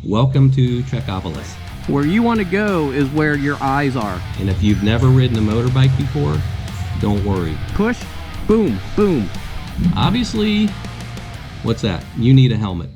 Welcome to Trekopolis. Where you want to go is where your eyes are. And if you've never ridden a motorbike before, don't worry. Push, boom, boom. Obviously, what's that? You need a helmet.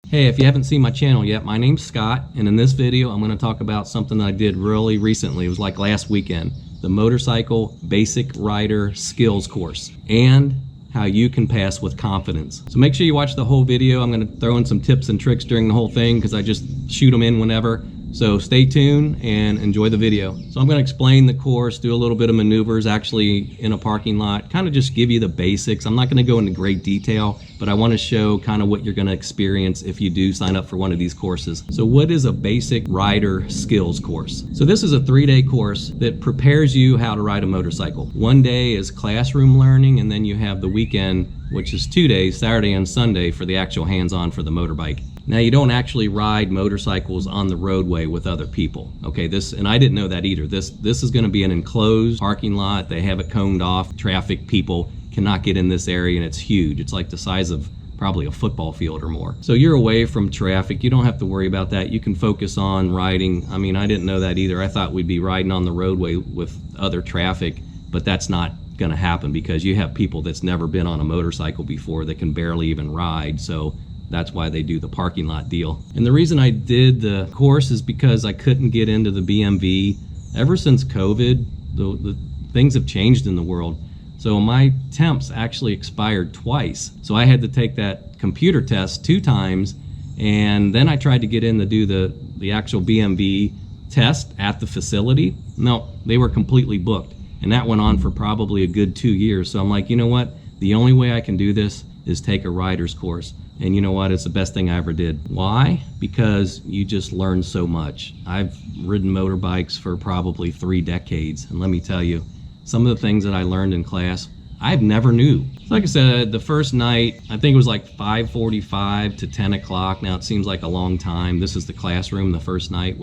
Hey, if you haven't seen my channel yet, my name's Scott, and in this video I'm going to talk about something that I did really recently. It was like last weekend. The Motorcycle Basic Rider Skills Course, and how you can pass with confidence. So make sure you watch the whole video. I'm going to throw in some tips and tricks during the whole thing because I just shoot them in whenever. So stay tuned and enjoy the video. So I'm going to explain the course, do a little bit of maneuvers actually in a parking lot, kind of just give you the basics. I'm not going to go into great detail, but I want to show kind of what you're going to experience if you do sign up for one of these courses. So what is a basic rider skills course? So this is a 3-day course that prepares you how to ride a motorcycle. One day is classroom learning, and then you have the weekend, which is 2 days, Saturday and Sunday, for the actual hands-on for the motorbike. Now, you don't actually ride motorcycles on the roadway with other people. Okay, and I didn't know that either. This is going to be an enclosed parking lot. They have it coned off. Traffic people cannot get in this area, and it's huge. It's like the size of probably a football field or more. So you're away from traffic. You don't have to worry about that. You can focus on riding. I mean, I didn't know that either. I thought we'd be riding on the roadway with other traffic, but that's not going to happen because you have people that's never been on a motorcycle before that can barely even ride. So that's why they do the parking lot deal. And the reason I did the course is because I couldn't get into the BMV. Ever since COVID, the things have changed in the world. So my temps actually expired twice. So I had to take that computer test 2 times, and then I tried to get in to do the actual BMV test at the facility. No, they were completely booked. And that went on for probably a good 2 years. So I'm like, you know what? The only way I can do this is take a rider's course. And you know what? It's the best thing I ever did. Why? Because you just learn so much. I've ridden motorbikes for probably 3 decades. And let me tell you, some of the things that I learned in class, I've never knew. Like I said, the first night, I think it was like 5:45 to 10 o'clock. Now it seems like a long time. This is the classroom the first night,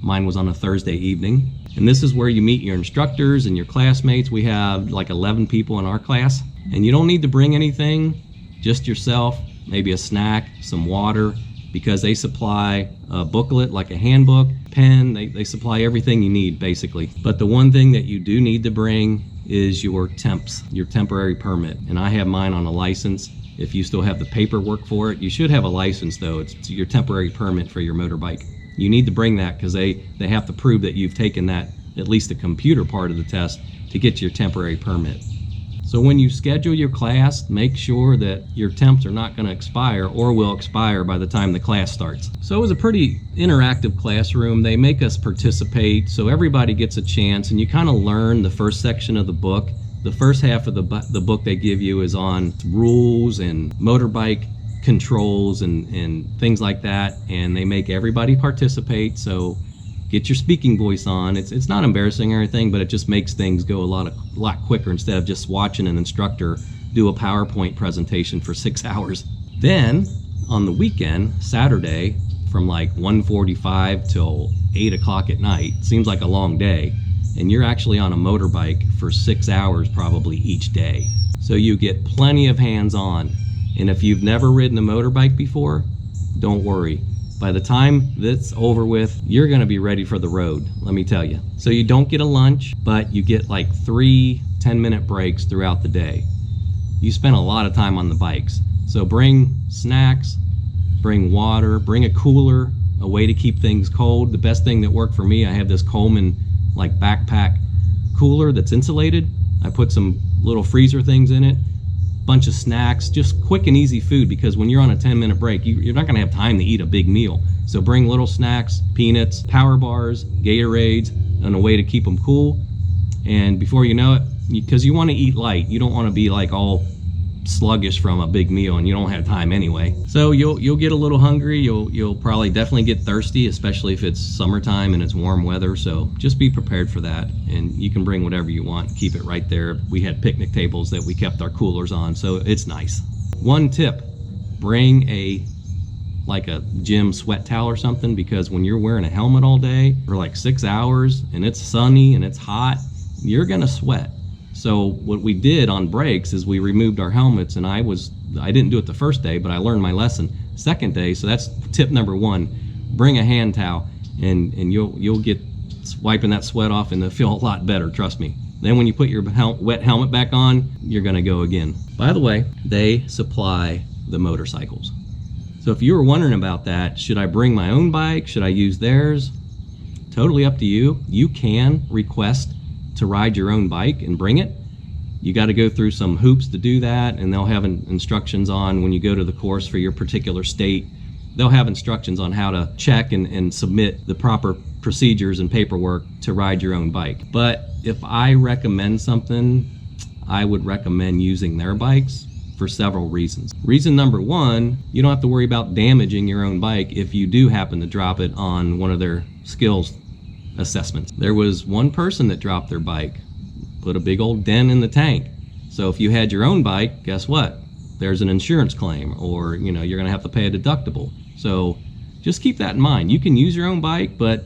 mine was on a Thursday evening. And this is where you meet your instructors and your classmates. We have like 11 people in our class. And you don't need to bring anything, just yourself, maybe a snack, some water, because they supply a booklet, like a handbook, pen, they supply everything you need basically. But the one thing that you do need to bring is your temps, your temporary permit. And I have mine on a license. If you still have the paperwork for it, you should have a license though. It's your temporary permit for your motorbike. You need to bring that because they have to prove that you've taken that, at least the computer part of the test, to get your temporary permit. So when you schedule your class, make sure that your temps are not going to expire or will expire by the time the class starts. So it was a pretty interactive classroom. They make us participate, so everybody gets a chance, and you kind of learn the first section of the book. The first half of the book they give you is on rules and motorbike controls and things like that, and they make everybody participate. So get your speaking voice on. It's not embarrassing or anything, but it just makes things go a lot quicker instead of just watching an instructor do a PowerPoint presentation for 6 hours. Then on the weekend, Saturday, from like 1:45 till 8 o'clock at night, seems like a long day, and you're actually on a motorbike for 6 hours probably each day. So you get plenty of hands-on. And if you've never ridden a motorbike before, don't worry. By the time that's over with, you're gonna be ready for the road, let me tell you. So you don't get a lunch, but you get like 3 10-minute breaks throughout the day. You spend a lot of time on the bikes. So bring snacks, bring water, bring a cooler, a way to keep things cold. The best thing that worked for me, I have this Coleman like backpack cooler that's insulated. I put some little freezer things in it, bunch of snacks, just quick and easy food, because when you're on a 10-minute break, you're not gonna have time to eat a big meal. So bring little snacks, peanuts, power bars, Gatorades, and a way to keep them cool. And before you know it, because you wanna eat light, you don't wanna be like all sluggish from a big meal, and you don't have time anyway. So you'll get a little hungry, you'll probably definitely get thirsty, especially if it's summertime and it's warm weather. So just be prepared for that, and you can bring whatever you want, keep it right there. We had picnic tables that we kept our coolers on, so it's nice. One tip, bring like a gym sweat towel or something, because when you're wearing a helmet all day for like 6 hours and it's sunny and it's hot, you're gonna sweat. So what we did on brakes is we removed our helmets, and I didn't do it the first day, but I learned my lesson. Second day, so that's tip number 1, bring a hand towel, and you'll get wiping that sweat off, and it'll feel a lot better, trust me. Then when you put your wet helmet back on, you're gonna go again. By the way, they supply the motorcycles. So if you were wondering about that, should I bring my own bike? Should I use theirs? Totally up to you. You can request to ride your own bike and bring it. You got to go through some hoops to do that, and they'll have instructions on when you go to the course for your particular state. They'll have instructions on how to check and submit the proper procedures and paperwork to ride your own bike. But if I recommend something, I would recommend using their bikes for several reasons. Reason number 1, you don't have to worry about damaging your own bike if you do happen to drop it on one of their skills assessments. There was one person that dropped their bike, put a big old dent in the tank. So if you had your own bike, guess what? There's an insurance claim, or you're gonna have to pay a deductible. So just keep that in mind. You can use your own bike, but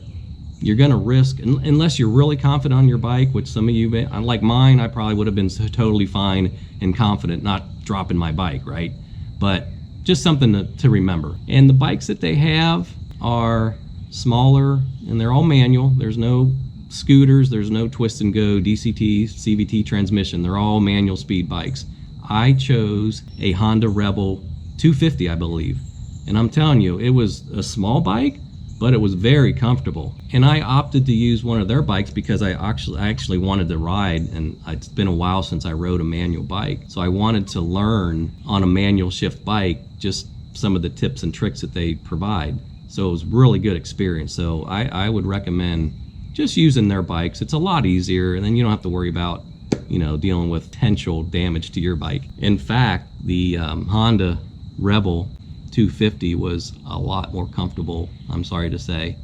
you're gonna risk, unless you're really confident on your bike, which some of you may, like mine, I probably would have been totally fine and confident not dropping my bike, right? But just something to remember. And the bikes that they have are smaller, and they're all manual. There's no scooters, there's no twist and go DCT, CVT transmission. They're all manual speed bikes. I chose a Honda Rebel 250, I believe. And I'm telling you, it was a small bike, but it was very comfortable. And I opted to use one of their bikes because I actually wanted to ride, and it's been a while since I rode a manual bike. So I wanted to learn on a manual shift bike just some of the tips and tricks that they provide. So it was a really good experience. So I would recommend just using their bikes. It's a lot easier, and then you don't have to worry about dealing with potential damage to your bike. In fact, the Honda Rebel 250 was a lot more comfortable, I'm sorry to say,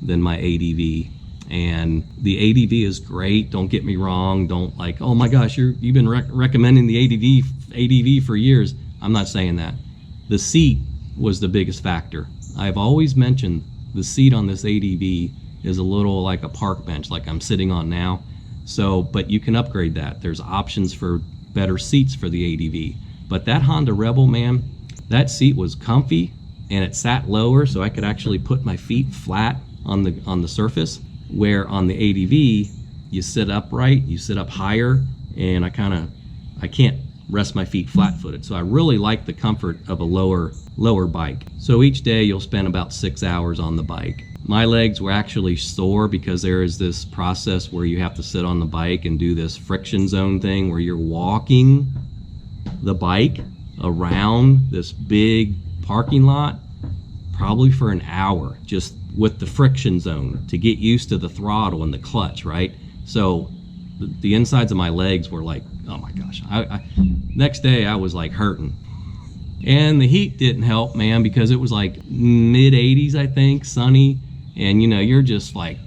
than my ADV. And the ADV is great, don't get me wrong. Don't like, oh my gosh, you've been recommending the ADV for years. I'm not saying that. The seat was the biggest factor. I've always mentioned the seat on this ADV is a little like a park bench, like I'm sitting on now. So, but you can upgrade that. There's options for better seats for the ADV. But that Honda Rebel, man, that seat was comfy, and it sat lower, so I could actually put my feet flat on the surface, where on the ADV, you sit upright, you sit up higher, and I can't rest my feet flat-footed. So I really like the comfort of a lower bike. So each day you'll spend about 6 hours on the bike. My legs were actually sore because there is this process where you have to sit on the bike and do this friction zone thing where you're walking the bike around this big parking lot, probably for an hour, just with the friction zone to get used to the throttle and the clutch, right? So the insides of my legs were like, oh my gosh. Next day I was like hurting. And the heat didn't help, man, because it was like mid 80s, I think, sunny. And you're just like,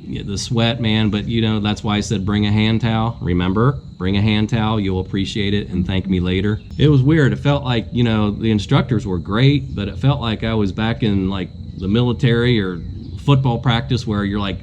the sweat, man. But that's why I said bring a hand towel. Remember, bring a hand towel. You'll appreciate it and thank me later. It was weird. It felt like, the instructors were great, but it felt like I was back in like the military or football practice where you're like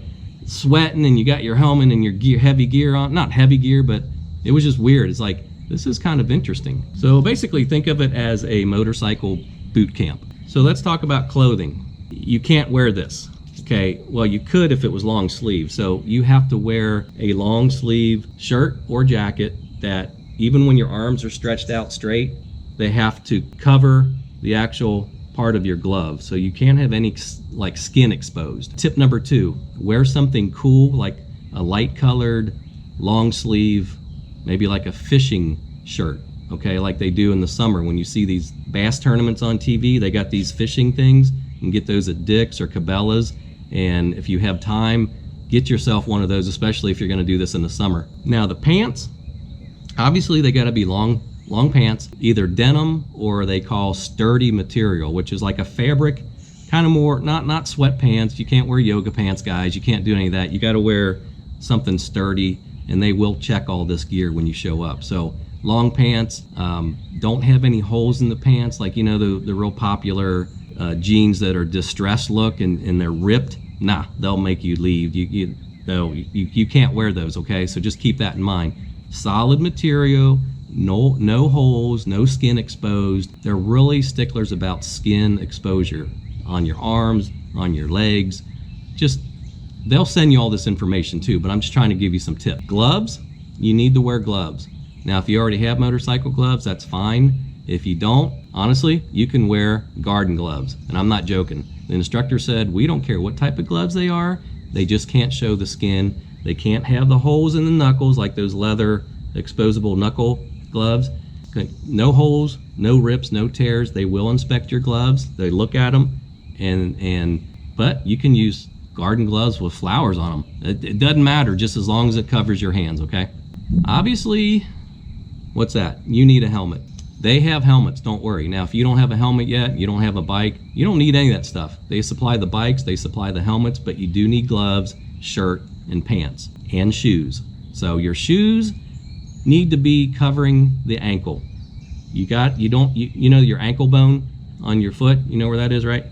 sweating and you got your helmet and your heavy gear on. Not heavy gear, but it was just weird. It's like, this is kind of interesting. So basically think of it as a motorcycle boot camp. So let's talk about clothing. You can't wear this. Okay, well you could if it was long sleeve. So you have to wear a long sleeve shirt or jacket that even when your arms are stretched out straight, they have to cover the actual part of your glove. So you can't have any like skin exposed. Tip number 2, wear something cool like a light colored long sleeve, maybe like a fishing shirt, okay, like they do in the summer when you see these bass tournaments on TV. They got these fishing things. You can get those at Dick's or Cabela's. And if you have time, get yourself one of those, especially if you're going to do this in the summer. Now the pants, obviously they got to be long pants, either denim or they call sturdy material, which is like a fabric, kind of more, not sweatpants. You can't wear yoga pants, guys. You can't do any of that. You got to wear something sturdy, and they will check all this gear when you show up. So long pants, don't have any holes in the pants, like the real popular jeans that are distressed look and they're ripped. Nah, they'll make you leave. You can't wear those, okay? So just keep that in mind. Solid material, no holes, no skin exposed. They're really sticklers about skin exposure on your arms, on your legs. Just, they'll send you all this information too, but I'm just trying to give you some tips. Gloves, you need to wear gloves. Now, if you already have motorcycle gloves, that's fine. If you don't, honestly, you can wear garden gloves, and I'm not joking. The instructor said, we don't care what type of gloves they are, they just can't show the skin. They can't have the holes in the knuckles like those leather exposable knuckle gloves. No holes, no rips, no tears. They will inspect your gloves. They look at them, but you can use garden gloves with flowers on them. It doesn't matter, just as long as it covers your hands, okay? Obviously, what's that? You need a helmet. They have helmets, don't worry. Now, if you don't have a helmet yet, you don't have a bike, you don't need any of that stuff. They supply the bikes, they supply the helmets, but you do need gloves, shirt, and pants, and shoes. So your shoes need to be covering the ankle. You know your ankle bone on your foot, you know where that is, right?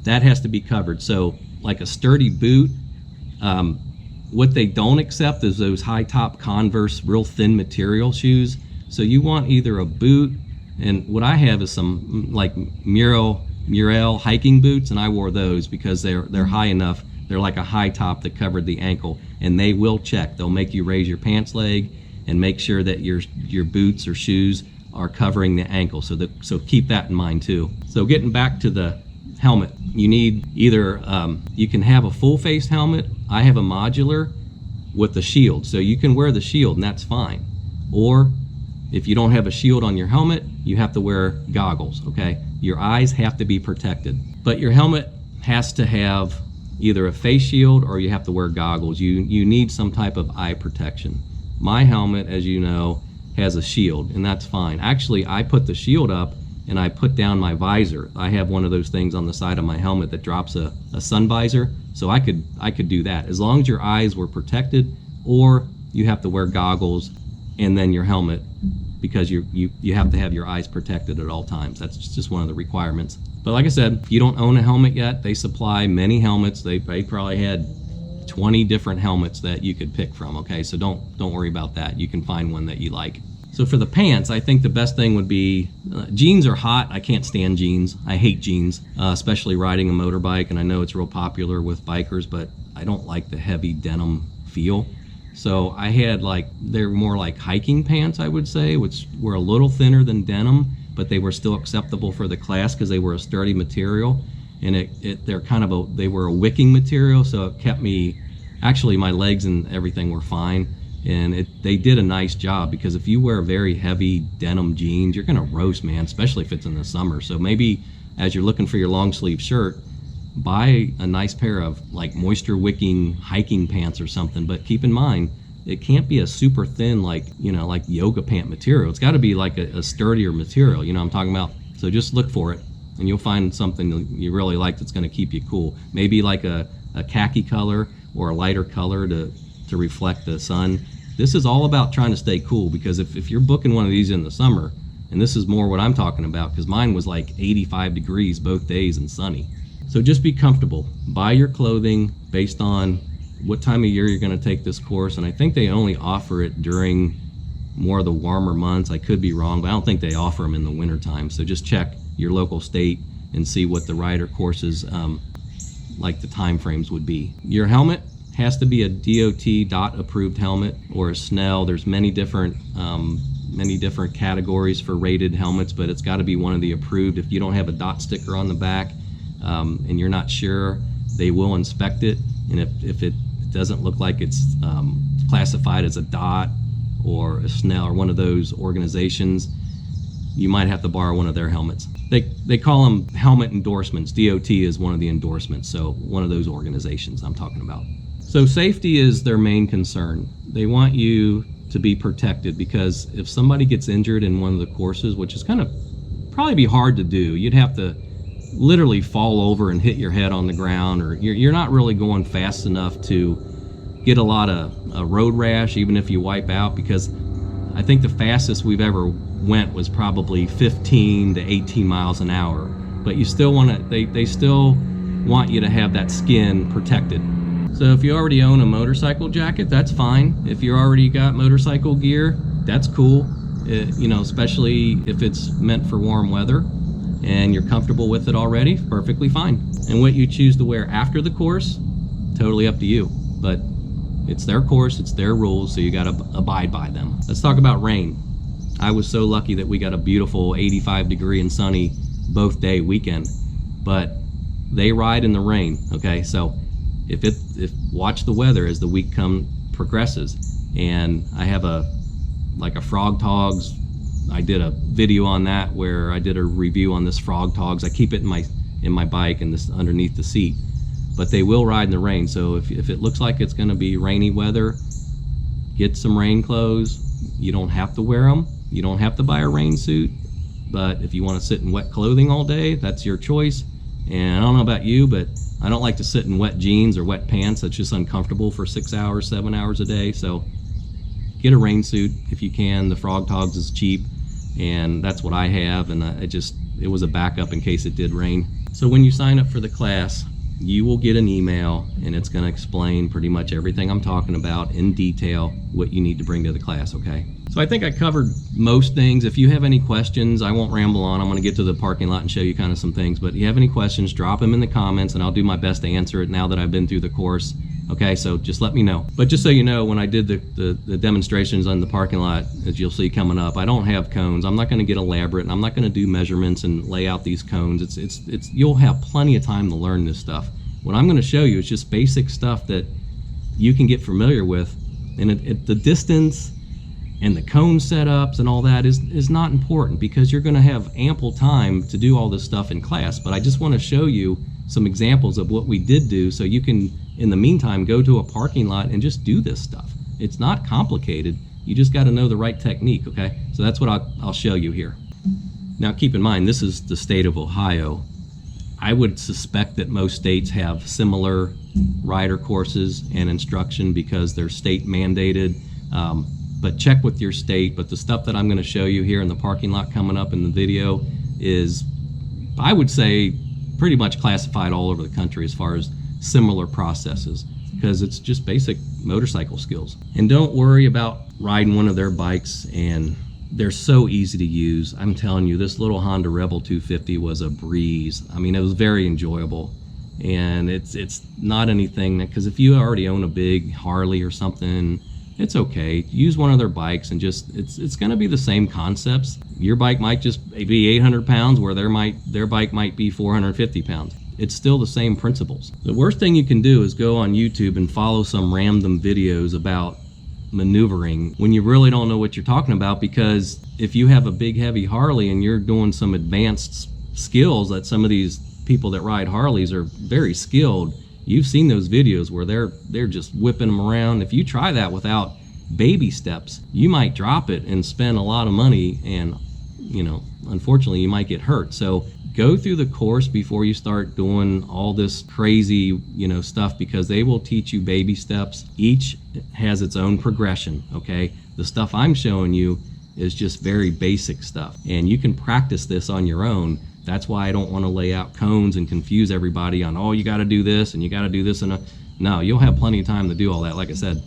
That has to be covered. So like a sturdy boot, what they don't accept is those high top Converse, real thin material shoes. So you want either a boot, and what I have is some like Murel hiking boots, and I wore those because they're high enough. They're like a high top that covered the ankle, and they will check. They'll make you raise your pants leg and make sure that your boots or shoes are covering the ankle. So keep that in mind too. So getting back to the helmet, you need either you can have a full face helmet. I have a modular with a shield, so you can wear the shield and that's fine. Or if you don't have a shield on your helmet, you have to wear goggles, okay? Your eyes have to be protected, but your helmet has to have either a face shield or you have to wear goggles. You need some type of eye protection. My helmet, as you know, has a shield, and that's fine. Actually, I put the shield up and I put down my visor. I have one of those things on the side of my helmet that drops a sun visor, so I could do that. As long as your eyes were protected, or you have to wear goggles and then your helmet, because you have to have your eyes protected at all times. That's just one of the requirements. But like I said, if you don't own a helmet yet, they supply many helmets. They probably had 20 different helmets that you could pick from, okay? So don't worry about that. You can find one that you like. So for the pants, I think the best thing would be, jeans are hot. I can't stand jeans. I hate jeans, especially riding a motorbike, and I know it's real popular with bikers, but I don't like the heavy denim feel. So I had they're more like hiking pants, I would say, which were a little thinner than denim, but they were still acceptable for the class because they were a sturdy material, and they were a wicking material, so it kept me, actually my legs and everything were fine, and they did a nice job, because if you wear very heavy denim jeans, you're gonna roast, man, especially if it's in the summer. So maybe as you're looking for your long sleeve shirt, buy a nice pair of like moisture wicking hiking pants or something, but keep in mind it can't be a super thin like yoga pant material. It's got to be like a sturdier material, you know what I'm talking about. So just look for it and you'll find something you really like that's going to keep you cool. Maybe like a khaki color or a lighter color to reflect the sun. This is all about trying to stay cool, because if you're booking one of these in the summer, and this is more what I'm talking about, because mine was like 85 degrees both days and sunny. So just be comfortable. Buy your clothing based on what time of year you're going to take this course, and I think they only offer it during more of the warmer months. I could be wrong, but I don't think they offer them in the winter time. So just check your local state and see what the rider courses, like the time frames would be. Your helmet has to be a DOT approved helmet or a Snell. There's many different categories for rated helmets, but it's got to be one of the approved. If you don't have a DOT sticker on the back, and you're not sure, they will inspect it, and if it doesn't look like it's classified as a DOT or a Snell or one of those organizations, you might have to borrow one of their helmets. They call them helmet endorsements. DOT is one of the endorsements, so one of those organizations I'm talking about. So safety is their main concern. They want you to be protected, because if somebody gets injured in one of the courses, which is kind of probably be hard to do, you'd have to literally fall over and hit your head on the ground, or you're not really going fast enough to get a lot of road rash, even if you wipe out, because I think the fastest we've ever went was probably 15 to 18 miles an hour. But you still want to, they still want you to have that skin protected. So if you already own a motorcycle jacket, that's fine. If you already got motorcycle gear, that's cool. You know, especially if it's meant for warm weather and you're comfortable with it already, perfectly fine. And what you choose to wear after the course, totally up to you. But it's their course, it's their rules, so you gotta abide by them. Let's talk about rain. I was so lucky that we got a beautiful 85-degree and sunny both day weekend, but they ride in the rain, okay? So if watch the weather as the week progresses. And I have like a Frog Togs. I did a video on that where I did a review on this Frog Togs. I keep it in my bike and this underneath the seat, but they will ride in the rain. So if it looks like it's going to be rainy weather, get some rain clothes. You don't have to wear them. You don't have to buy a rain suit, but if you want to sit in wet clothing all day, that's your choice. And I don't know about you, but I don't like to sit in wet jeans or wet pants. That's just uncomfortable for 6 hours, 7 hours a day. So get a rain suit if you can. The Frog Togs is cheap, and that's what I have, and it was a backup in case it did rain. So when you sign up for the class, you will get an email, and it's going to explain pretty much everything I'm talking about in detail, what you need to bring to the class, okay? So I think I covered most things. If you have any questions, I won't ramble on. I'm going to get to the parking lot and show you kind of some things, but if you have any questions, drop them in the comments, and I'll do my best to answer it now that I've been through the course. Okay, so just let me know. But just so you know, when I did the demonstrations on the parking lot, as you'll see coming up, I don't have cones. I'm not going to get elaborate, and I'm not going to do measurements and lay out these cones. You'll have plenty of time to learn this stuff. What I'm going to show you is just basic stuff that you can get familiar with, and the distance and the cone setups and all that is not important, because you're going to have ample time to do all this stuff in class. But I just want to show you some examples of what we did do, so you can, in the meantime, go to a parking lot and just do this stuff. It's not complicated. You just got to know the right technique, okay? So that's what I'll show you here. Now keep in mind, this is the state of Ohio. I would suspect that most states have similar rider courses and instruction because they're state mandated. But check with your state. But the stuff that I'm going to show you here in the parking lot coming up in the video is, I would say, pretty much classified all over the country as far as similar processes, because it's just basic motorcycle skills. And don't worry about riding one of their bikes, and they're so easy to use. I'm telling you, this little Honda Rebel 250 was a breeze. I mean, it was very enjoyable, and it's not anything that, because if you already own a big Harley or something, it's okay. Use one of their bikes, and just it's going to be the same concepts. Your bike might just be 800 pounds where their bike might be 450 pounds. It's still the same principles. The worst thing you can do is go on YouTube and follow some random videos about maneuvering when you really don't know what you're talking about, because if you have a big heavy Harley and you're doing some advanced skills that some of these people that ride Harleys are very skilled, you've seen those videos where they're just whipping them around. If you try that without baby steps, you might drop it and spend a lot of money, and unfortunately you might get hurt. So go through the course before you start doing all this crazy stuff, because they will teach you baby steps. Each has its own progression, okay? The stuff I'm showing you is just very basic stuff, and you can practice this on your own. That's why I don't want to lay out cones and confuse everybody on, oh, you got to do this and you got to do this. No, you'll have plenty of time to do all that, like I said.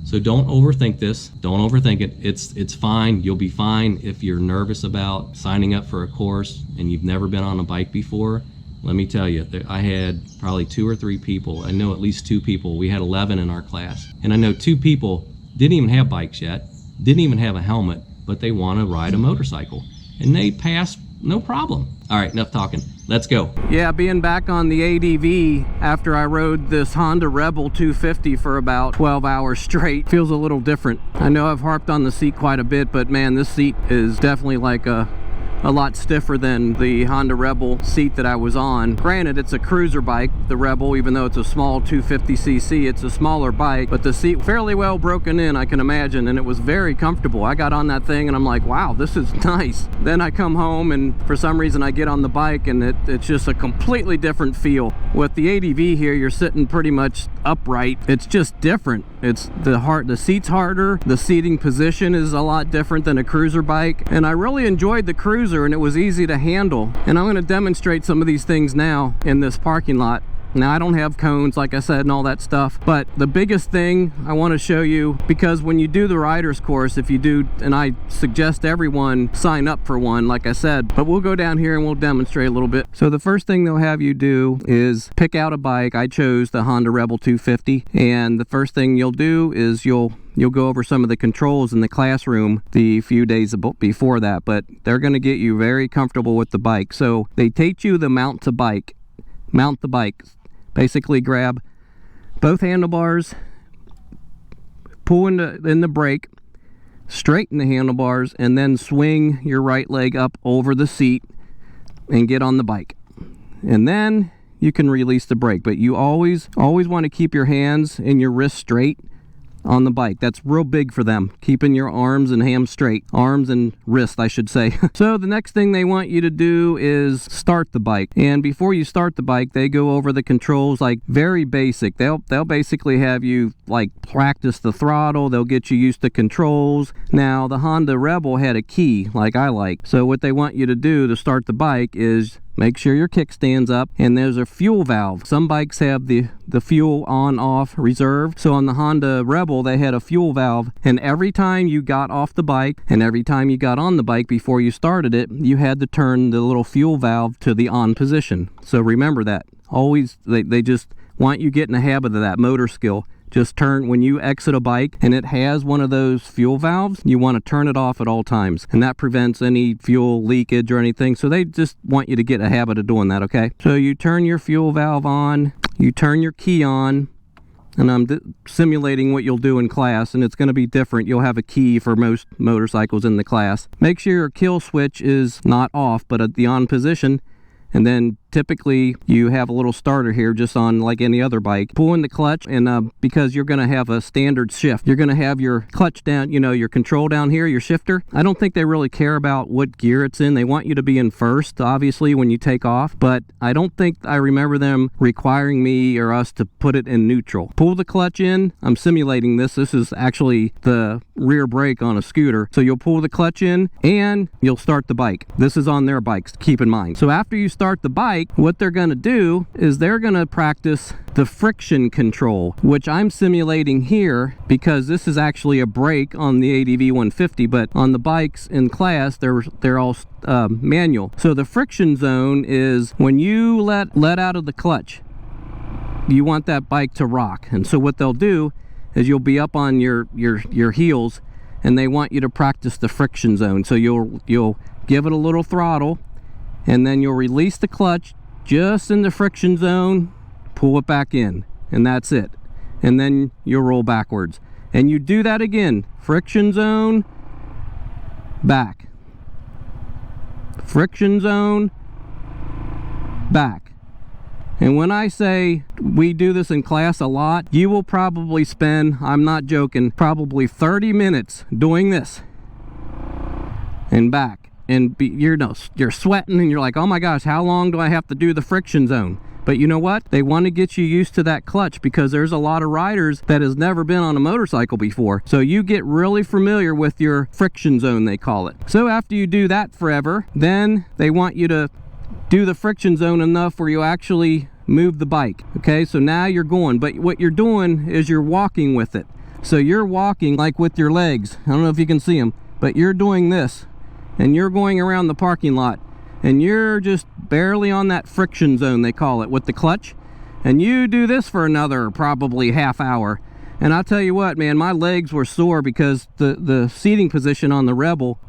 So don't overthink this. Don't overthink it. It's fine. You'll be fine. If you're nervous about signing up for a course and you've never been on a bike before, let me tell you, I had probably 2 or 3 people. I know at least 2 people. We had 11 in our class. And I know 2 people didn't even have bikes yet, didn't even have a helmet, but they want to ride a motorcycle. And they passed, no problem. All right, enough talking. Let's go. Yeah, being back on the ADV after I rode this Honda Rebel 250 for about 12 hours straight feels a little different. I know I've harped on the seat quite a bit, but man, this seat is definitely like a lot stiffer than the Honda Rebel seat that I was on. Granted, it's a cruiser bike, the Rebel, even though it's a small 250cc, it's a smaller bike, but the seat fairly well broken in, I can imagine, and it was very comfortable. I got on that thing and I'm like, wow, this is nice. Then I come home and for some reason I get on the bike and it's just a completely different feel. With the ADV here, you're sitting pretty much upright. It's just different. The seat's harder, the seating position is a lot different than a cruiser bike, and I really enjoyed the cruiser, and it was easy to handle. And I'm going to demonstrate some of these things now in this parking lot. Now I don't have cones, like I said, and all that stuff, but the biggest thing I want to show you, because when you do the rider's course, if you do, and I suggest everyone sign up for one, like I said, but we'll go down here and we'll demonstrate a little bit. So the first thing they'll have you do is pick out a bike. I chose the Honda Rebel 250, and the first thing you'll do is you'll go over some of the controls in the classroom the few days before that, but they're going to get you very comfortable with the bike. So they teach you the mount the bike. Basically grab both handlebars, pull in the brake, straighten the handlebars, and then swing your right leg up over the seat and get on the bike. And then you can release the brake, but you always want to keep your hands and your wrists straight on the bike. That's real big for them, keeping your arms and hams straight. Arms and wrist, I should say. So the next thing they want you to do is start the bike. And before you start the bike, they go over the controls, like very basic. They'll basically have you like practice the throttle. They'll get you used to controls. Now the Honda Rebel had a key, like I like. So what they want you to do to start the bike is make sure your kickstand's up, and there's a fuel valve. Some bikes have the fuel on, off, reserve. So on the Honda Rebel, they had a fuel valve, and every time you got off the bike and every time you got on the bike before you started it, you had to turn the little fuel valve to the on position. So remember that. Always, they just want you get in the habit of that motor skill. Just turn, when you exit a bike and it has one of those fuel valves, you want to turn it off at all times, and that prevents any fuel leakage or anything. So they just want you to get a habit of doing that, okay? So you turn your fuel valve on, you turn your key on, and I'm simulating what you'll do in class, and it's going to be different. You'll have a key for most motorcycles in the class. Make sure your kill switch is not off, but at the on position. And then typically you have a little starter here just on like any other bike. Pull in the clutch, and because you're going to have a standard shift, you're going to have your clutch down, you know, your control down here, your shifter. I don't think they really care about what gear it's in. They want you to be in first, obviously, when you take off, but I don't think I remember them requiring me or us to put it in neutral. Pull the clutch in. I'm simulating this. This is actually the rear brake on a scooter. So you'll pull the clutch in and you'll start the bike. This is on their bikes, keep in mind. So after you start the bike, what they're going to do is they're going to practice the friction control, which I'm simulating here because this is actually a brake on the ADV 150, but on the bikes in class they're all manual. So the friction zone is when you let out of the clutch. You want that bike to rock, and so what they'll do is you'll be up on your heels, and they want you to practice the friction zone. So you'll give it a little throttle, and then you'll release the clutch just in the friction zone, pull it back in, and that's it. And then you'll roll backwards. And you do that again. Friction zone, back. Friction zone, back. And when I say we do this in class a lot, you will probably spend, I'm not joking, probably 30 minutes doing this and back. And you're sweating and you're like, oh my gosh, how long do I have to do the friction zone? But you know what? They want to get you used to that clutch, because there's a lot of riders that has never been on a motorcycle before. So you get really familiar with your friction zone, they call it. So after you do that forever, then they want you to do the friction zone enough where you actually move the bike. Okay, so now you're going, but what you're doing is you're walking with it. So you're walking like with your legs. I don't know if you can see them, but you're doing this. And you're going around the parking lot, and you're just barely on that friction zone, they call it, with the clutch. And you do this for another probably half hour. And I'll tell you what, man, my legs were sore because the seating position on the Rebel,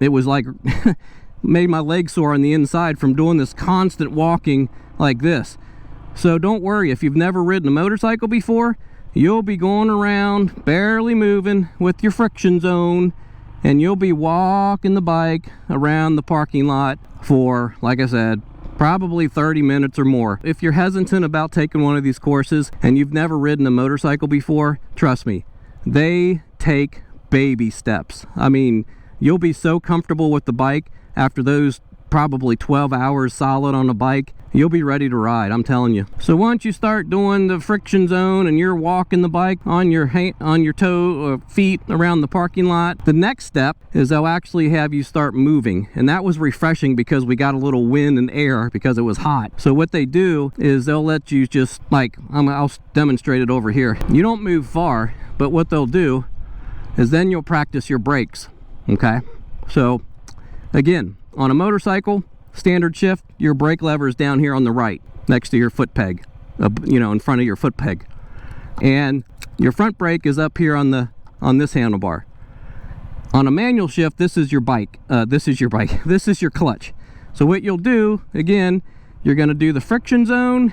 it was like made my legs sore on the inside from doing this constant walking like this. So don't worry, if you've never ridden a motorcycle before, you'll be going around barely moving with your friction zone, and you'll be walking the bike around the parking lot for, like I said, probably 30 minutes or more. If you're hesitant about taking one of these courses and you've never ridden a motorcycle before, trust me, they take baby steps. I mean, you'll be so comfortable with the bike after those probably 12 hours solid on a bike, you'll be ready to ride, I'm telling you. So once you start doing the friction zone and you're walking the bike on your feet around the parking lot, the next step is they'll actually have you start moving. And that was refreshing because we got a little wind and air because it was hot. So what they do is they'll let you just, like, I'll demonstrate it over here. You don't move far, but what they'll do is then you'll practice your brakes, okay? So again, on a motorcycle, standard shift, your brake lever is down here on the right next to your foot peg, you know, in front of your foot peg, and your front brake is up here on this handlebar. On a manual shift, this is your bike, this is your clutch. So what you'll do, again, you're going to do the friction zone,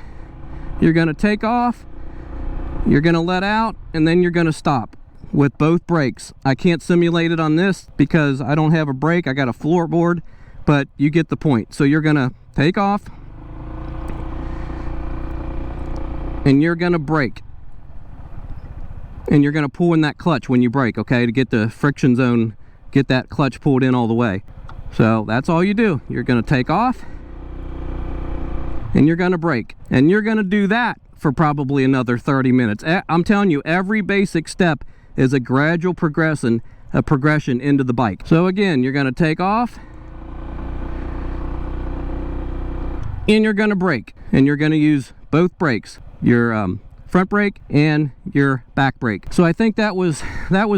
you're going to take off, you're going to let out, and then you're going to stop with both brakes. I can't simulate it on this because I don't have a brake, I got a floorboard, but you get the point. So you're gonna take off and you're gonna brake, and you're gonna pull in that clutch when you brake, okay, to get the friction zone, get that clutch pulled in all the way. So that's all you do. You're gonna take off and you're gonna brake, and you're gonna do that for probably another 30 minutes. I'm telling you, every basic step is a gradual progression into the bike. So again, you're gonna take off and you're gonna brake, and you're gonna use both brakes, your front brake and your back brake. So I think that was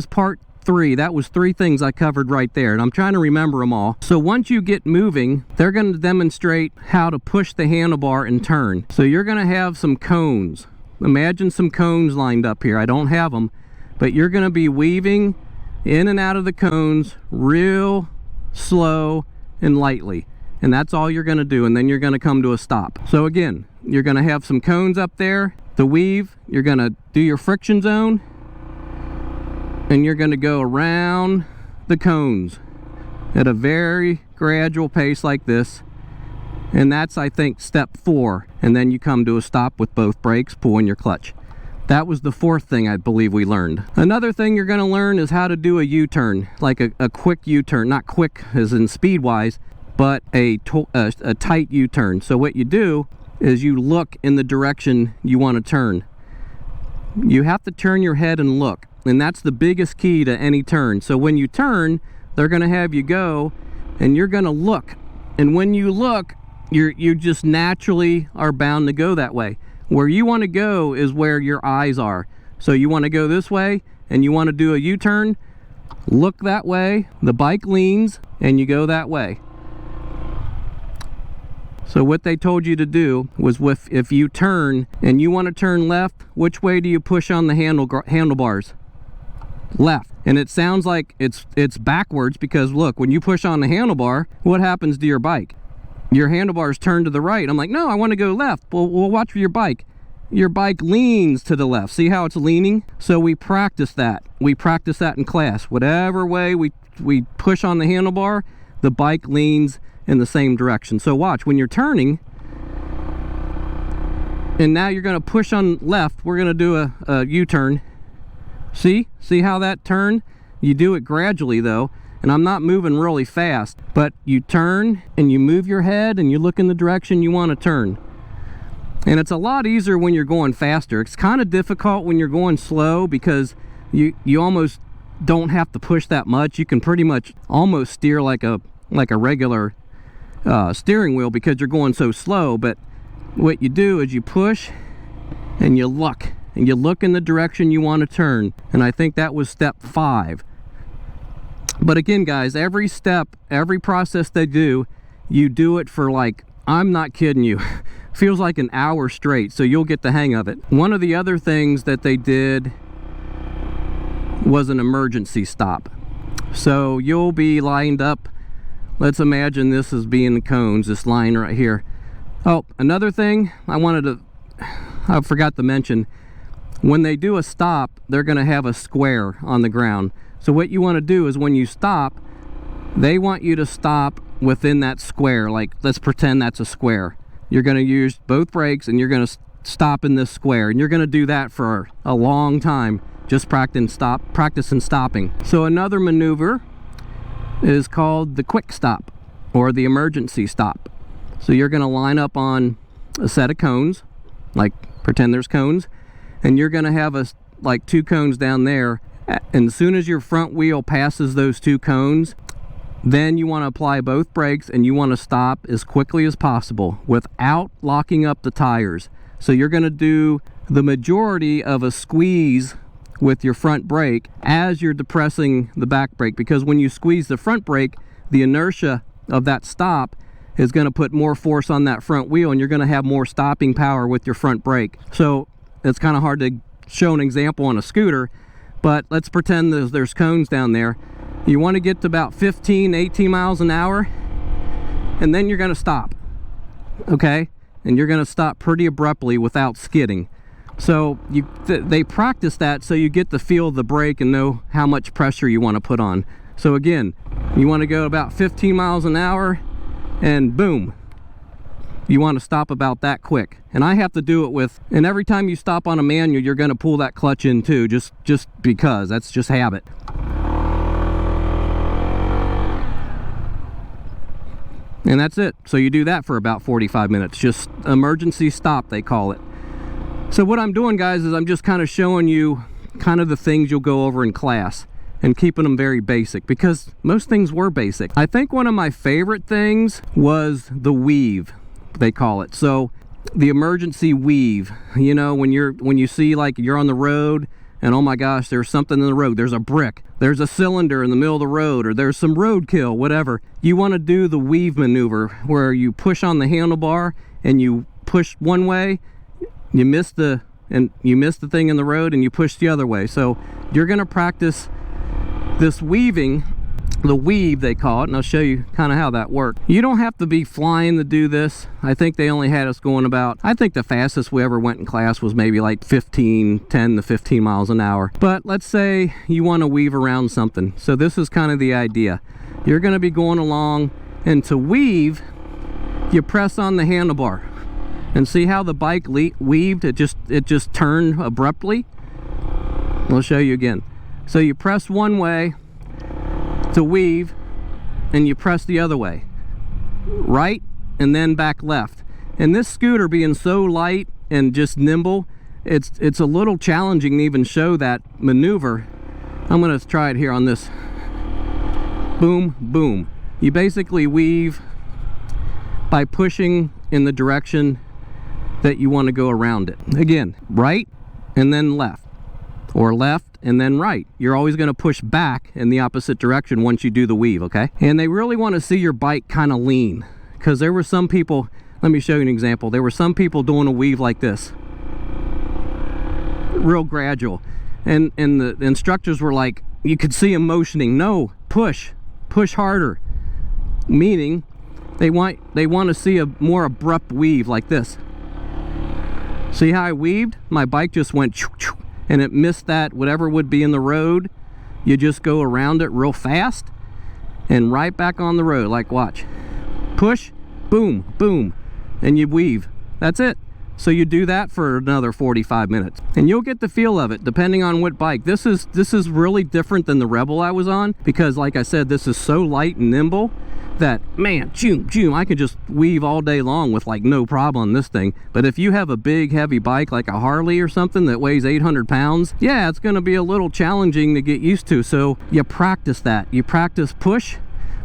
part 3. That was 3 things I covered right there, and I'm trying to remember them all. So once you get moving, they're going to demonstrate how to push the handlebar and turn. So you're going to have some cones. Imagine some cones lined up here. I don't have them, but you're going to be weaving in and out of the cones real slow and lightly. And that's all you're going to do, and then you're going to come to a stop. So again, you're going to have some cones up there, the weave, you're going to do your friction zone, and you're going to go around the cones at a very gradual pace like this. And that's, I think, step 4. And then you come to a stop with both brakes, pulling your clutch. That was the 4th thing I believe we learned. Another thing you're going to learn is how to do a U-turn, like a quick U-turn, not quick as in speed-wise, but a tight U-turn. So what you do is you look in the direction you want to turn. You have to turn your head and look, and that's the biggest key to any turn. So when you turn, they're going to have you go, and you're going to look. And when you look, you just naturally are bound to go that way. Where you want to go is where your eyes are. So you want to go this way, and you want to do a U-turn, look that way, the bike leans, and you go that way. So what they told you to do was, if you turn and you want to turn left, which way do you push on the handlebars? Left. And it sounds like it's backwards, because look, when you push on the handlebar, what happens to your bike? Your handlebars turn to the right. I'm like, no, I want to go left. Well, watch for your bike. Your bike leans to the left. See how it's leaning? So we practice that. We practice that in class. Whatever way we push on the handlebar, the bike leans in the same direction. So watch, when you're turning, and now you're going to push on left, we're going to do a U-turn. See how that turn? You do it gradually though, and I'm not moving really fast, but you turn and you move your head and you look in the direction you want to turn. And it's a lot easier when you're going faster. It's kind of difficult when you're going slow, because you almost don't have to push that much. You can pretty much almost steer like a regular steering wheel, because you're going so slow. But what you do is you push and you look in the direction you want to turn. And I think that was step 5. But again, guys, every step, every process they do, you do it for, like, I'm not kidding you, feels like an hour straight, so you'll get the hang of it. One of the other things that they did was an emergency stop. So you'll be lined up. Let's imagine this is being the cones, this line right here. Oh, another thing I forgot to mention, when they do a stop, they're going to have a square on the ground. So what you want to do is, when you stop, they want you to stop within that square. Like, let's pretend that's a square. You're going to use both brakes and you're going to stop in this square, and you're going to do that for a long time, just practicing stopping. So another maneuver is called the quick stop. or the emergency stop. So you're going to line up on a set of cones, like pretend there's cones, and you're going to have like 2 cones down there, and as soon as your front wheel passes those 2 cones, then you want to apply both brakes and you want to stop as quickly as possible without locking up the tires. So you're going to do the majority of a squeeze with your front brake as you're depressing the back brake, because when you squeeze the front brake, the inertia of that stop is going to put more force on that front wheel, and you're going to have more stopping power with your front brake. So it's kind of hard to show an example on a scooter, but let's pretend there's cones down there. You want to get to about 15-18 miles an hour, and then you're going to stop, okay? And you're going to stop pretty abruptly without skidding. So they practice that so you get the feel of the brake and know how much pressure you want to put on. So again, you want to go about 15 miles an hour, and boom, you want to stop about that quick. And I have to do it with, and every time you stop on a manual, you're going to pull that clutch in too, just because that's just habit. And that's it. So you do that for about 45 minutes, just emergency stop, they call it. So what I'm doing, guys, is I'm just kind of showing you kind of the things you'll go over in class and keeping them very basic, because most things were basic. I think one of my favorite things was the weave, they call it. So the emergency weave, you know, when you see like you're on the road and oh my gosh, there's something in the road, there's a brick, there's a cylinder in the middle of the road, or there's some roadkill, whatever. You want to do the weave maneuver where you push on the handlebar and you push one way, you miss the thing in the road and you push the other way. So you're going to practice this weaving, the weave they call it, and I'll show you kind of how that worked. You don't have to be flying to do this. I think they only had us going about, I think the fastest we ever went in class was maybe like 10 to 15 miles an hour. But let's say you want to weave around something. So this is kind of the idea. You're going to be going along, and to weave, you press on the handlebar. And see how the bike weaved? It just turned abruptly. I'll show you again. So you press one way to weave, and you press the other way, right, and then back left. And this scooter being so light and just nimble, it's a little challenging to even show that maneuver. I'm gonna try it here on this. Boom, boom. You basically weave by pushing in the direction that you want to go around it. Again, right and then left, or left and then right. You're always going to push back in the opposite direction once you do the weave, okay? And they really want to see your bike kind of lean, because there were some people, let me show you an example. There were some people doing a weave like this, real gradual, and the instructors were like, you could see them motioning, no, push harder, meaning they want to see a more abrupt weave like this. See how I weaved? My bike just went choo choo, and it missed that whatever would be in the road. You just go around it real fast and right back on the road. Like, watch, push, boom, boom, and you weave. That's it. So you do that for another 45 minutes, and you'll get the feel of it depending on what bike. This is really different than the Rebel I was on, because like I said, this is so light and nimble that, man, choom, choom, I could just weave all day long with like no problem on this thing. But if you have a big heavy bike like a Harley or something that weighs 800 pounds, yeah, it's going to be a little challenging to get used to. So you practice that. You practice push,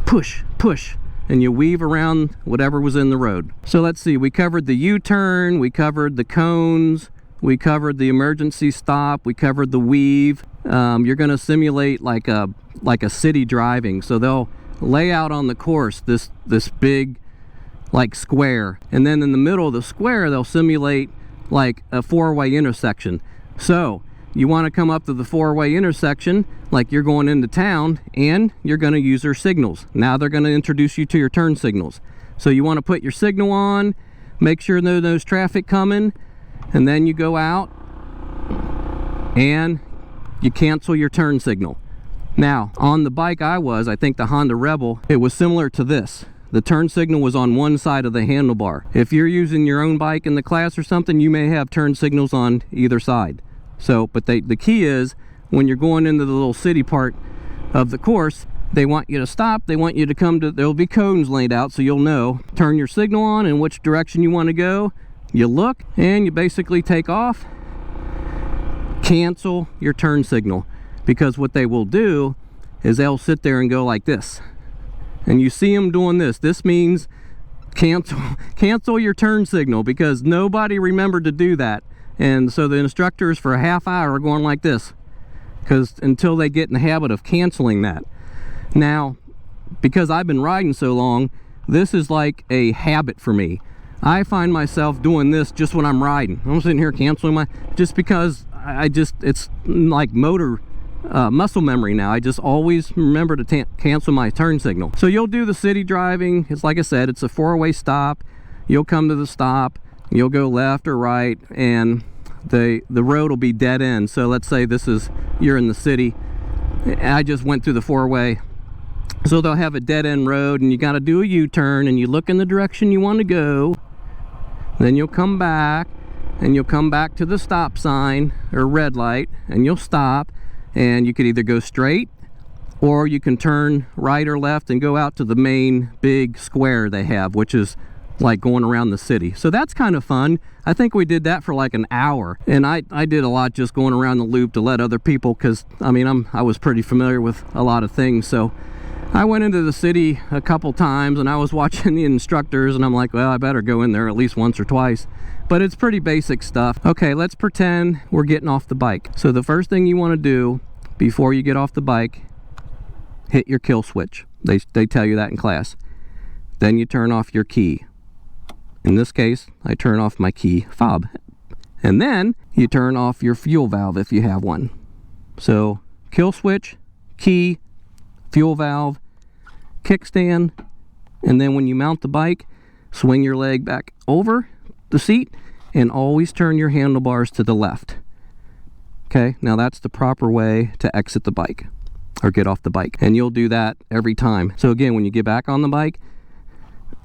push, push, and you weave around whatever was in the road. So let's see, we covered the U-turn, we covered the cones, we covered the emergency stop, we covered the weave. You're going to simulate like a city driving. So they'll lay out on the course this big like square, and then in the middle of the square they'll simulate like a four-way intersection. So you want to come up to the four-way intersection like you're going into town, and you're going to use their signals. Now they're going to introduce you to your turn signals. So you want to put your signal on, make sure there's traffic coming, and then you go out and you cancel your turn signal. Now, on the bike I think the Honda Rebel, it was similar to this. The turn signal was on one side of the handlebar. If you're using your own bike in the class or something, you may have turn signals on either side. So, but the key is, when you're going into the little city part of the course, They want you to stop. They want you to come to, there'll be cones laid out so you'll know. Turn your signal on in which direction you want to go. You look and you basically take off. Cancel your turn signal, because what they will do is they'll sit there and go like this. And you see them doing this. This means cancel your turn signal, because nobody remembered to do that. And so the instructors for a half hour are going like this, because until they get in the habit of canceling that. Now, because I've been riding so long, this is like a habit for me. I find myself doing this just when I'm riding. I'm sitting here canceling my, just because it's like muscle memory now. I just always remember to cancel my turn signal. So you'll do the city driving. It's like I said, it's a 4-way stop. You'll come to the stop, you'll go left or right, and the road will be dead end. So let's say you're in the city. I just went through the 4-way. So they'll have a dead end road, and you got to do a U-turn, and you look in the direction you want to go. Then you'll come back, and you'll come back to the stop sign or red light, and you'll stop, and you could either go straight, or you can turn right or left and go out to the main big square they have, which is like going around the city. So that's kind of fun. I think we did that for like an hour, and I did a lot just going around the loop to let other people, because I mean I was pretty familiar with a lot of things. So I went into the city a couple times, and I was watching the instructors, and I'm like, well, I better go in there at least once or twice. But it's pretty basic stuff. Okay, let's pretend we're getting off the bike. So the first thing you want to do before you get off the bike, hit your kill switch. They tell you that in class. Then you turn off your key. In this case, I turn off my key fob. And then you turn off your fuel valve if you have one. So kill switch, key, fuel valve, kickstand, and then when you mount the bike, swing your leg back over the seat and always turn your handlebars to the left. Okay, now that's the proper way to exit the bike or get off the bike, and you'll do that every time. So again, when you get back on the bike,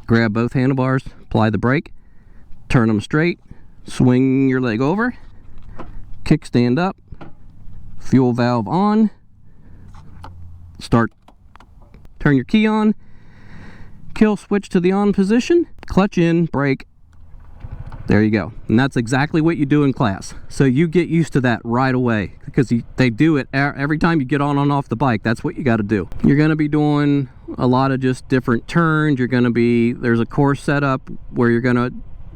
grab both handlebars, apply the brake, turn them straight, swing your leg over, kickstand up, fuel valve on, turn your key on, kill switch to the on position, clutch in, brake. There you go. And that's exactly what you do in class. So you get used to that right away, because they do it every time you get on and off the bike. That's what you got to do. You're going to be doing a lot of just different turns. There's a course set up where you're going to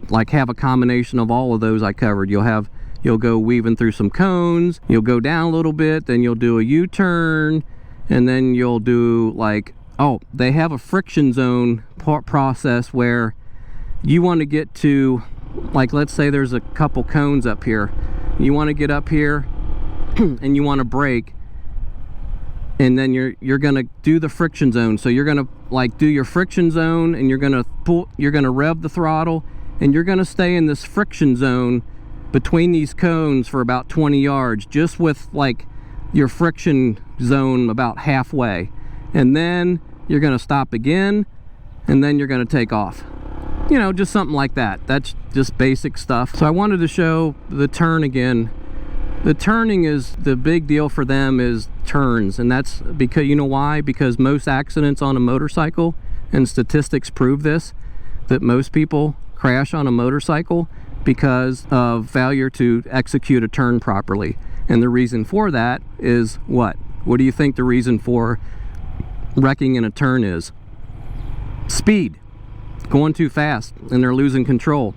like have a combination of all of those I covered. You'll go weaving through some cones, you'll go down a little bit, then you'll do a U-turn, and then you'll do like, they have a friction zone process where you want to get to, like, let's say there's a couple cones up here. You want to get up here and you want to brake, and then you're going to do the friction zone. So you're going to like do your friction zone, and you're going to rev the throttle, and you're going to stay in this friction zone between these cones for about 20 yards, just with like your friction zone about halfway. And then you're going to stop again, and then you're going to take off. You know, just something like that. That's just basic stuff. So I wanted to show the turn again. The turning is the big deal for them, is turns, and that's because, you know why? Because most accidents on a motorcycle, and statistics prove this, that most people crash on a motorcycle because of failure to execute a turn properly. And the reason for that is what? What do you think the reason for wrecking in a turn is? Speed. Going too fast, and they're losing control.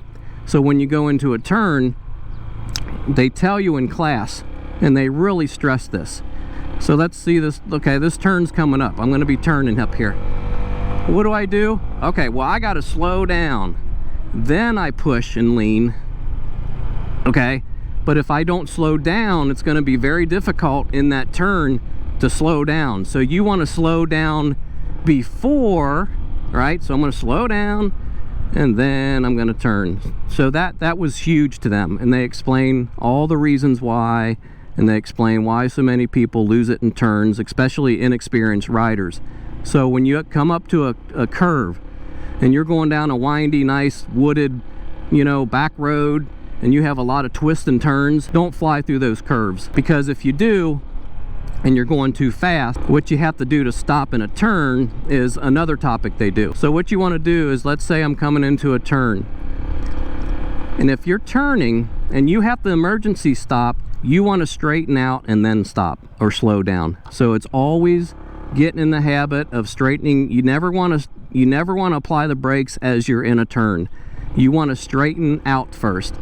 So when you go into a turn, they tell you in class, and they really stress this. So let's see this. Okay, this turn's coming up. I'm going to be turning up here. What do I do? Okay, well, I got to slow down. Then I push and lean. Okay, but if I don't slow down, it's going to be very difficult in that turn to slow down. So you want to slow down before, right? So I'm going to slow down, and then I'm going to turn. So that was huge to them, and they explain all the reasons why, and they explain why so many people lose it in turns, especially inexperienced riders. So when you come up to a curve, and you're going down a windy, nice wooded, back road, and you have a lot of twists and turns, don't fly through those curves, because if you do, and you're going too fast, what you have to do to stop in a turn is another topic they do. So what you want to do is, let's say I'm coming into a turn, and if you're turning and you have to emergency stop, you want to straighten out and then stop or slow down. So it's always getting in the habit of straightening. You never want to apply the brakes as you're in a turn. You want to straighten out first.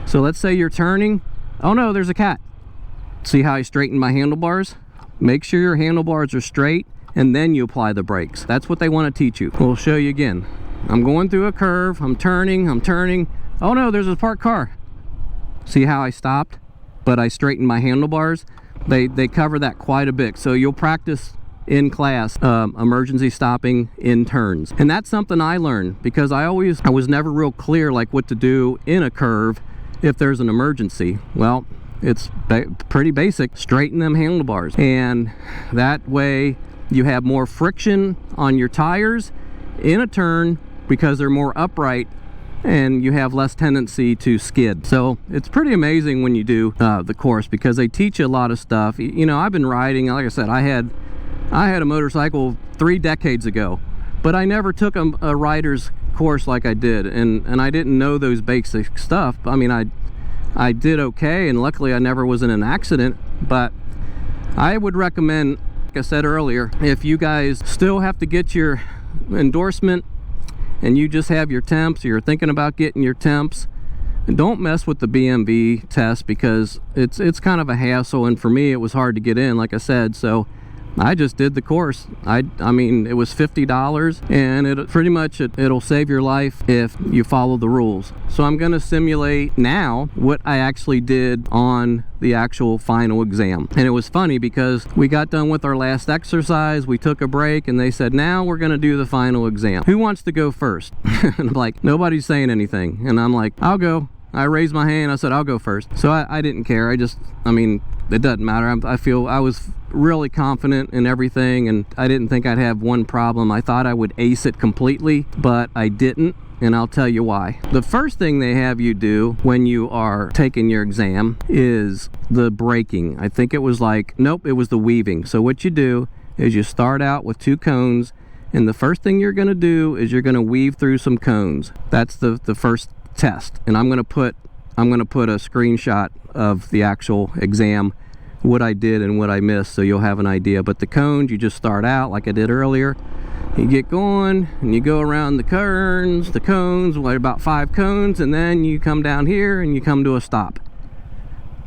So let's say you're turning. Oh no, there's a cat. See how I straighten my handlebars? Make sure your handlebars are straight, and then you apply the brakes. That's what they want to teach you. We'll show you again. I'm going through a curve, I'm turning. Oh no, there's a parked car. See how I stopped, but I straightened my handlebars? They cover that quite a bit. So you'll practice in class emergency stopping in turns. And that's something I learned, because I was never real clear like what to do in a curve if there's an emergency. Well, it's pretty basic. Straighten them handlebars, and that way you have more friction on your tires in a turn because they're more upright, and you have less tendency to skid. So it's pretty amazing when you do the course, because they teach you a lot of stuff. You know, I've been riding, like I said, I had a motorcycle 3 decades ago, but I never took a rider's course like I did, and I didn't know those basic stuff. I mean, I did okay, and luckily I never was in an accident. But I would recommend, like I said earlier, if you guys still have to get your endorsement and you just have your temps, or you're thinking about getting your temps, don't mess with the BMV test, because it's kind of a hassle, and for me it was hard to get in, like I said. So I just did the course. I mean, it was $50, and it'll save your life if you follow the rules. So I'm going to simulate now what I actually did on the actual final exam. And it was funny because we got done with our last exercise, we took a break, and they said, now we're going to do the final exam. Who wants to go first? And I'm like, nobody's saying anything. And I'm like, I'll go. I raised my hand, I said, I'll go first. So I didn't care. I mean, it doesn't matter. I feel I was really confident in everything, and I didn't think I'd have one problem. I thought I would ace it completely, but I didn't, and I'll tell you why. The first thing they have you do when you are taking your exam is the braking. I think it was it was the weaving. So what you do is you start out with 2 cones, and the first thing you're going to do is you're going to weave through some cones. That's the first test. And I'm going to put a screenshot of the actual exam, what I did and what I missed, so you'll have an idea. But the cones, you just start out like I did earlier. You get going and you go around the cones, like about 5 cones, and then you come down here and you come to a stop.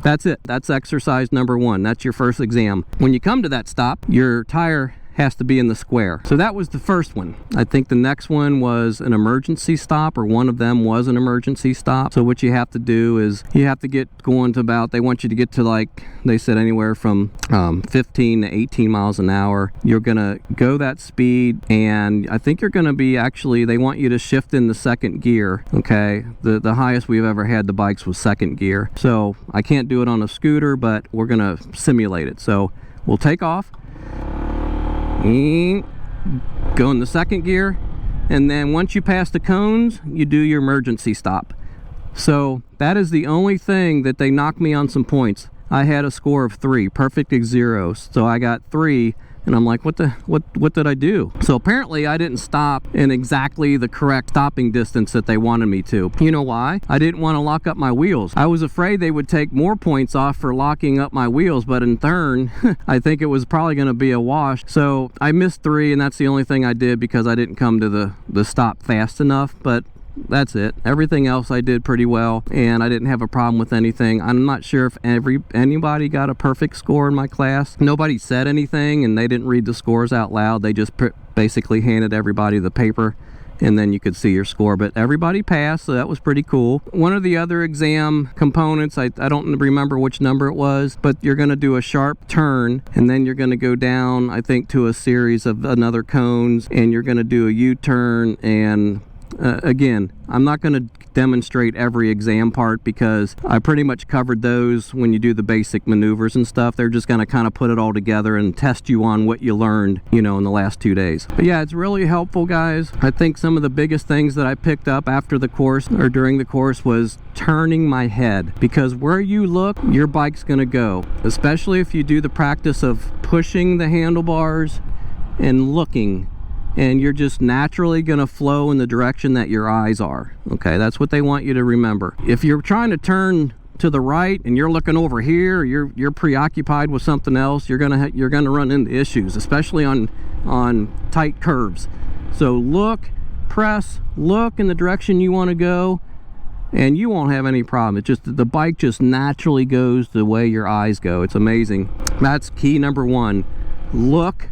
That's it. That's exercise number 1. That's your first exam. When you come to that stop, your tire has to be in the square. So that was the first one. I think the next one was an emergency stop, or one of them was an emergency stop. So what you have to do is you have to get going to about, they want you to get to, like they said, anywhere from 15 to 18 miles an hour. You're gonna go that speed, and I think you're gonna be, actually they want you to shift in the 2nd gear. Okay, the highest we've ever had the bikes was 2nd gear. So I can't do it on a scooter, but we're gonna simulate it. So we'll take off, go in the 2nd gear, and then once you pass the cones, you do your emergency stop. So that is the only thing that they knocked me on some points. I had a score of 3, perfect 0. So I got 3, and I'm like, what did I do? So apparently I didn't stop in exactly the correct stopping distance that they wanted me to. You know why? I didn't want to lock up my wheels. I was afraid they would take more points off for locking up my wheels, but in turn, I think it was probably going to be a wash. So I missed 3, and that's the only thing I did because I didn't come to the stop fast enough. But that's it. Everything else I did pretty well, and I didn't have a problem with anything. I'm not sure if anybody got a perfect score in my class. Nobody said anything, and they didn't read the scores out loud. They just basically handed everybody the paper, and then you could see your score. But everybody passed, so that was pretty cool. One of the other exam components, I don't remember which number it was, but you're going to do a sharp turn, and then you're going to go down, I think, to a series of another cones, and you're going to do a U-turn, and Again, I'm not going to demonstrate every exam part because I pretty much covered those when you do the basic maneuvers and stuff. They're just going to kind of put it all together and test you on what you learned, you know, in the last 2 days. But yeah, it's really helpful, guys. I think some of the biggest things that I picked up after the course or during the course was turning my head, because where you look, your bike's going to go, especially if you do the practice of pushing the handlebars and looking, and you're just naturally going to flow in the direction that your eyes are. Okay, that's what they want you to remember. If you're trying to turn to the right and you're looking over here, you're preoccupied with something else, you're gonna run into issues, especially on tight curves. So look, press, look in the direction you want to go, and you won't have any problem. It's just the bike just naturally goes the way your eyes go. It's amazing. That's key number one. Look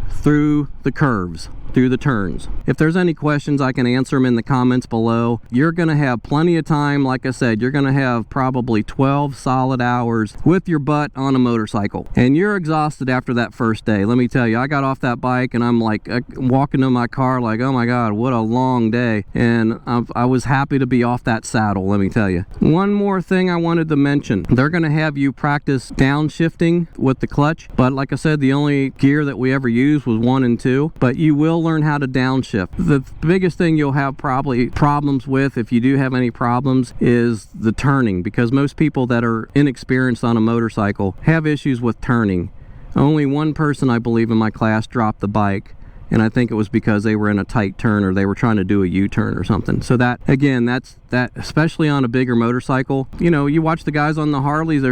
through the curves, through the turns. If there's any questions, I can answer them in the comments below. You're gonna have plenty of time. Like I said, you're gonna have probably 12 solid hours with your butt on a motorcycle, and you're exhausted after that first day. Let me tell you, I got off that bike and I'm like walking to my car like, oh my god, what a long day. And I was happy to be off that saddle, let me tell you. One more thing I wanted to mention, they're gonna have you practice downshifting with the clutch, but like I said, the only gear that we ever used was 1 and 2, but you will learn how to downshift. The biggest thing you'll have probably problems with, if you do have any problems, is the turning, because most people that are inexperienced on a motorcycle have issues with turning. Only one person, I believe, in my class dropped the bike, and I think it was because they were in a tight turn or they were trying to do a U-turn or something. So that, again, that especially on a bigger motorcycle, you know, you watch the guys on the Harleys,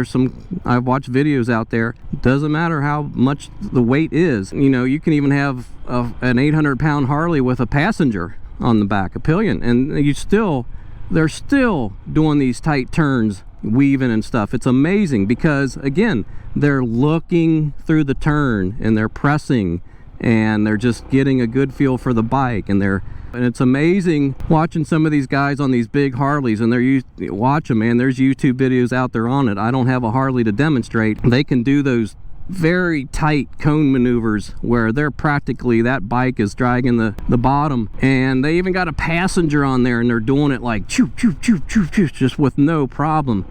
I've watched videos out there, doesn't matter how much the weight is, you know, you can even have an 800-pound Harley with a passenger on the back, a pillion, and they're still doing these tight turns, weaving and stuff. It's amazing because, again, they're looking through the turn and they're pressing, and they're just getting a good feel for the bike, and it's amazing watching some of these guys on these big Harleys, and watch them, man. There's YouTube videos out there on it. I don't have a Harley to demonstrate. They can do those very tight cone maneuvers where they're practically, that bike is dragging the bottom, and they even got a passenger on there and they're doing it like choo choo choo choo choo, just with no problem.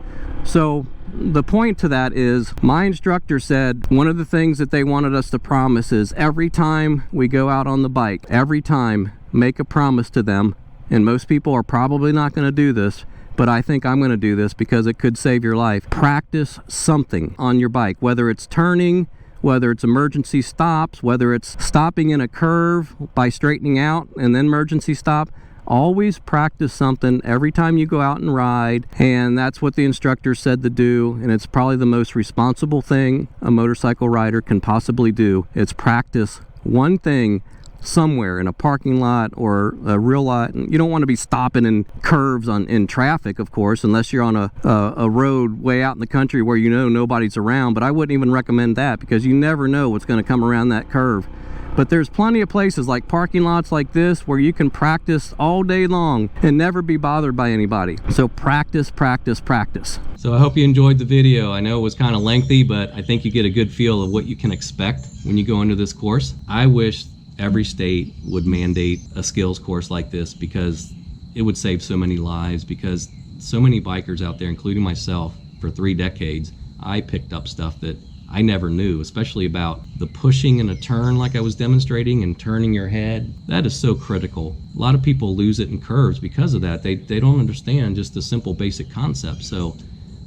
So the point to that is, my instructor said one of the things that they wanted us to promise is every time we go out on the bike, every time, make a promise to them. And most people are probably not going to do this, but I think I'm going to do this because it could save your life. Practice something on your bike, whether it's turning, whether it's emergency stops, whether it's stopping in a curve by straightening out and then emergency stop. Always practice something every time you go out and ride, and that's what the instructor said to do, and it's probably the most responsible thing a motorcycle rider can possibly do. It's practice one thing somewhere in a parking lot or a real lot. You don't want to be stopping in curves in traffic, of course, unless you're on a road way out in the country where you know nobody's around, but I wouldn't even recommend that because you never know what's going to come around that curve. But there's plenty of places like parking lots like this where you can practice all day long and never be bothered by anybody. So practice, practice, practice. So I hope you enjoyed the video. I know it was kind of lengthy, but I think you get a good feel of what you can expect when you go into this course. I wish every state would mandate a skills course like this because it would save so many lives, because so many bikers out there, including myself, for 3 decades, I picked up stuff that I never knew, especially about the pushing in a turn like I was demonstrating and turning your head. That is so critical. A lot of people lose it in curves because of that. They don't understand just the simple basic concept. So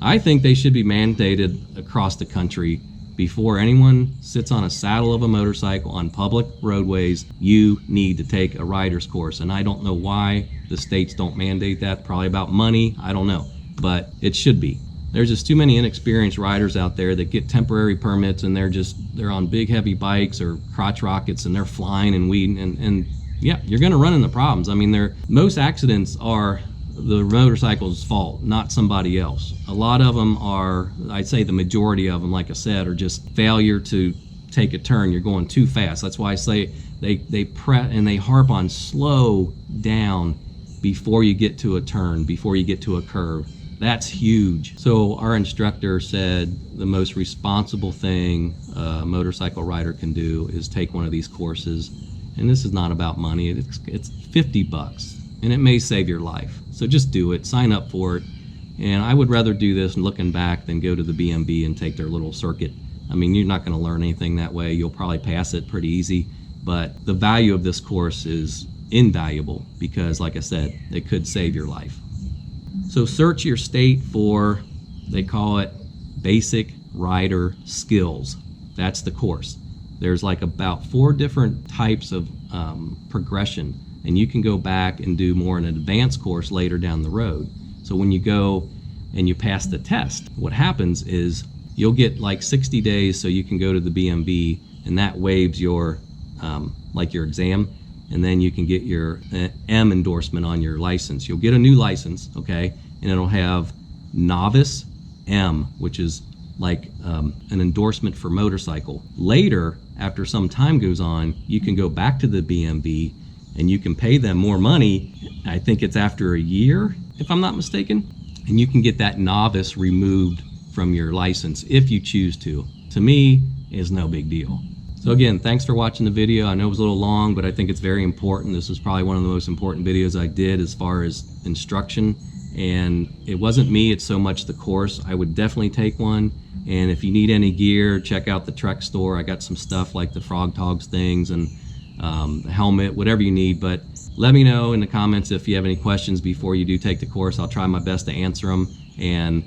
I think they should be mandated across the country. Before anyone sits on a saddle of a motorcycle on public roadways, you need to take a rider's course. And I don't know why the states don't mandate that. Probably about money, I don't know, but it should be. There's just too many inexperienced riders out there that get temporary permits and they're on big heavy bikes or crotch rockets and they're flying and weeding and yeah, you're gonna run into problems. I mean, most accidents are the motorcycle's fault, not somebody else. A lot of them are, I'd say the majority of them, like I said, are just failure to take a turn. You're going too fast. That's why I say they press and they harp on slow down before you get to a turn, before you get to a curve. That's huge. So our instructor said the most responsible thing a motorcycle rider can do is take one of these courses. And this is not about money. It's $50. and it may save your life. So just do it, sign up for it. And I would rather do this looking back than go to the BMB and take their little circuit. I mean, you're not going to learn anything that way. You'll probably pass it pretty easy, but the value of this course is invaluable because, like I said, it could save your life. So search your state for, they call it basic rider skills. That's the course. There's like about 4 different types of progression, and you can go back and do more an advanced course later down the road. So when you go and you pass the test, what happens is you'll get like 60 days so you can go to the BMB, and that waives your like your exam, and then you can get your M endorsement on your license. You'll get a new license, okay, and it'll have novice M, which is like an endorsement for motorcycle. Later, after some time goes on, you can go back to the BMB and you can pay them more money. I think it's after a year, if I'm not mistaken, and you can get that novice removed from your license if you choose to. To me, is no big deal. So again, thanks for watching the video. I know it was a little long, but I think it's very important. This was probably one of the most important videos I did as far as instruction. And it wasn't me, it's so much the course. I would definitely take one. And if you need any gear, check out the Trek store. I got some stuff like the Frog Togs things and the helmet, whatever you need. But let me know in the comments if you have any questions before you do take the course. I'll try my best to answer them. And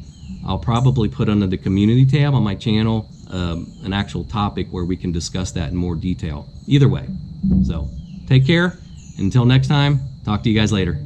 I'll probably put under the community tab on my channel an actual topic where we can discuss that in more detail. Either way. So take care. Until next time, talk to you guys later.